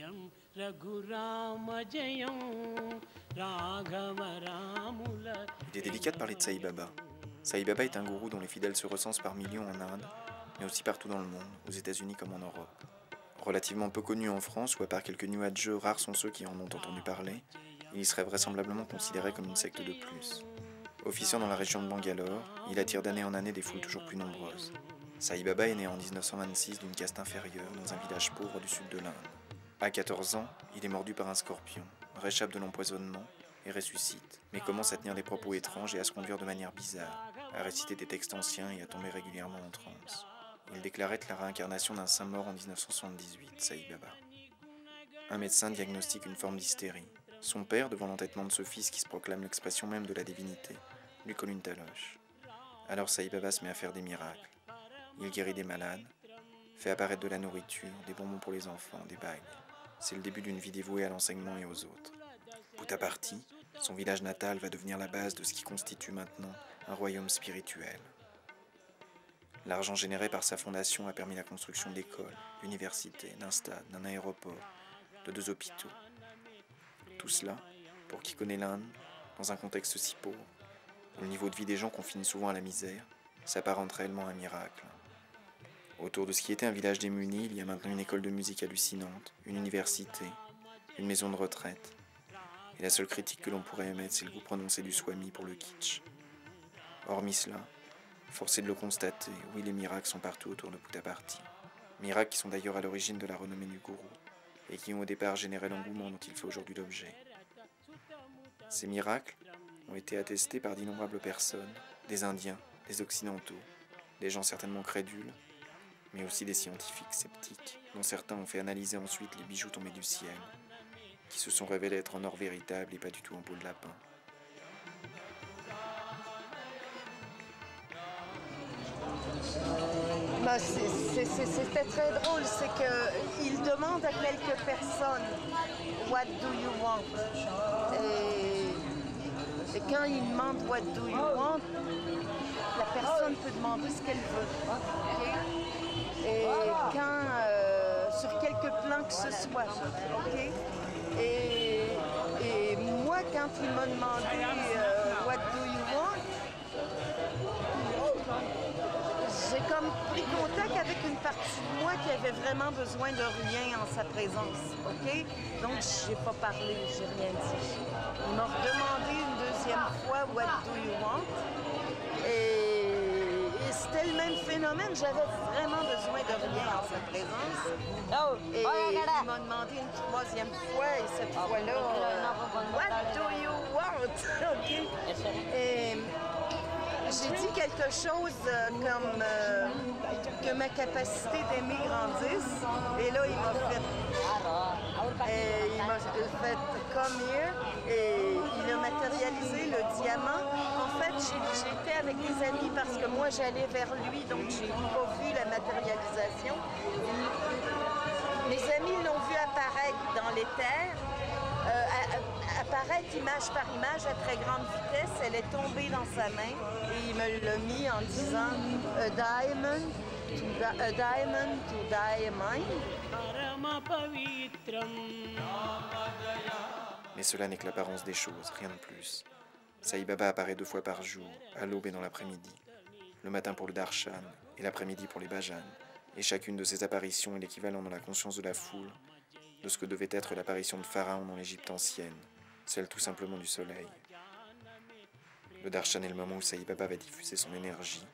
Il est délicat de parler de Sai Baba. Sai Baba est un gourou dont les fidèles se recensent par millions en Inde, mais aussi partout dans le monde, aux États-Unis comme en Europe. Relativement peu connu en France, où à part quelques New Ageux, rares sont ceux qui en ont entendu parler, il y serait vraisemblablement considéré comme une secte de plus. Officiant dans la région de Bangalore, il attire d'année en année des foules toujours plus nombreuses. Sai Baba est né en 1926 d'une caste inférieure dans un village pauvre du sud de l'Inde. À 14 ans, il est mordu par un scorpion, réchappe de l'empoisonnement et ressuscite, mais commence à tenir des propos étranges et à se conduire de manière bizarre, à réciter des textes anciens et à tomber régulièrement en transe. Il déclarait être la réincarnation d'un saint mort en 1978, Sai Baba. Un médecin diagnostique une forme d'hystérie. Son père, devant l'entêtement de ce fils qui se proclame l'expression même de la divinité, lui colle une taloche. Alors Sai Baba se met à faire des miracles. Il guérit des malades, fait apparaître de la nourriture, des bonbons pour les enfants, des bagues. C'est le début d'une vie dévouée à l'enseignement et aux autres. Puttaparthi, son village natal, va devenir la base de ce qui constitue maintenant un royaume spirituel. L'argent généré par sa fondation a permis la construction d'écoles, d'universités, d'un stade, d'un aéroport, de 2 hôpitaux. Tout cela, pour qui connaît l'Inde, dans un contexte si pauvre, où le niveau de vie des gens confine souvent à la misère, s'apparente réellement à un miracle. Autour de ce qui était un village démuni, il y a maintenant une école de musique hallucinante, une université, une maison de retraite. Et la seule critique que l'on pourrait émettre, c'est le goût prononcé du swami pour le kitsch. Hormis cela, force est de le constater, oui, les miracles sont partout autour de Puttaparthi. Miracles qui sont d'ailleurs à l'origine de la renommée du gourou, et qui ont au départ généré l'engouement dont il fait aujourd'hui l'objet. Ces miracles ont été attestés par d'innombrables personnes, des Indiens, des Occidentaux, des gens certainement crédules, mais aussi des scientifiques sceptiques, dont certains ont fait analyser ensuite les bijoux tombés du ciel, qui se sont révélés être en or véritable et pas du tout en peau de lapin. C'était très drôle, c'est qu'il demande à quelques personnes « What do you want ?» et quand il demande « What do you want ?» la personne peut demander ce qu'elle veut. Okay? Et quand, sur quelque plan que ce soit. Okay? Et moi, quand il m'a demandé « What do you want ?» j'ai comme pris contact avec une partie de moi qui avait vraiment besoin de rien en sa présence, OK? Donc, j'ai pas parlé, j'ai rien dit. Il m'a redemandé une deuxième fois « What do you want ?» Et c'était le même phénomène, j'avais vraiment besoin de rien en sa présence. Et il m'a demandé une troisième fois, et cette fois-là, « What do you want? » OK? Et j'ai dit quelque chose comme que ma capacité d'aimer grandisse. Et là, il m'a fait come here et il a matérialisé le diamant. En fait, j'étais avec des amis parce que moi, j'allais vers lui, donc j'ai pas vu la matérialisation. Mes amis l'ont vu apparaître dans l'éther. Apparaître image par image à très grande vitesse, elle est tombée dans sa main et il me l'a mis en disant a diamond to diamond. Mais cela n'est que l'apparence des choses, rien de plus. Sai Baba apparaît 2 fois par jour, à l'aube et dans l'après-midi. Le matin pour le darshan et l'après-midi pour les bhajans. Et chacune de ces apparitions est l'équivalent dans la conscience de la foule de ce que devait être l'apparition de Pharaon dans l'Égypte ancienne, celle tout simplement du soleil. Le darshan est le moment où Sai Baba va diffuser son énergie,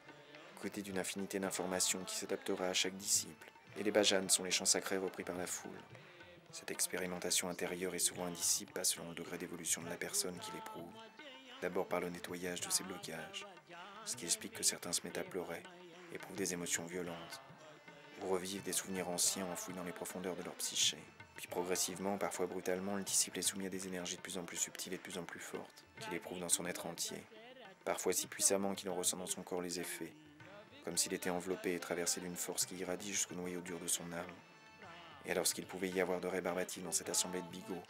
côté d'une infinité d'informations qui s'adaptera à chaque disciple, et les bhajans sont les chants sacrés repris par la foule. Cette expérimentation intérieure est souvent indicible, pas selon le degré d'évolution de la personne qui l'éprouve, d'abord par le nettoyage de ses blocages, ce qui explique que certains se mettent à pleurer, éprouvent des émotions violentes, ou revivent des souvenirs anciens enfouis dans les profondeurs de leur psyché. Puis progressivement, parfois brutalement, le disciple est soumis à des énergies de plus en plus subtiles et de plus en plus fortes, qu'il éprouve dans son être entier, parfois si puissamment qu'il en ressent dans son corps les effets, comme s'il était enveloppé et traversé d'une force qui irradie jusqu'au noyau dur de son âme. Et alors qu'il pouvait y avoir de rébarbatives dans cette assemblée de bigots,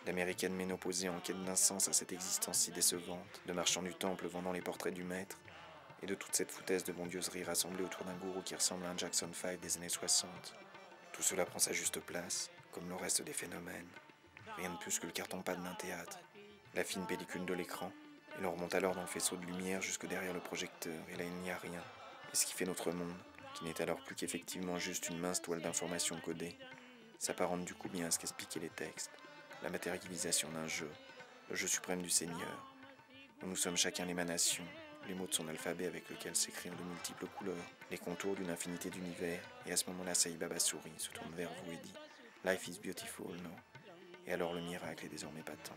d'américaines ménopausées en quête d'un sens à cette existence si décevante, de marchands du temple vendant les portraits du maître, et de toute cette foutaise de bondieuserie rassemblée autour d'un gourou qui ressemble à un Jackson 5 des années 60. Tout cela prend sa juste place, comme le reste des phénomènes. Rien de plus que le carton-pâte d'un théâtre, la fine pellicule de l'écran, et l'on remonte alors dans le faisceau de lumière jusque derrière le projecteur, et là il n'y a rien. Et ce qui fait notre monde, qui n'est alors plus qu'effectivement juste une mince toile d'informations codées, s'apparente du coup bien à ce qu'expliquaient les textes, la matérialisation d'un jeu, le jeu suprême du Seigneur, où nous sommes chacun l'émanation, les mots de son alphabet avec lequel s'écrivent de multiples couleurs, les contours d'une infinité d'univers, et à ce moment-là, Sai Baba sourit, se tourne vers vous et dit « Life is beautiful, no ?» Et alors le miracle est désormais patent.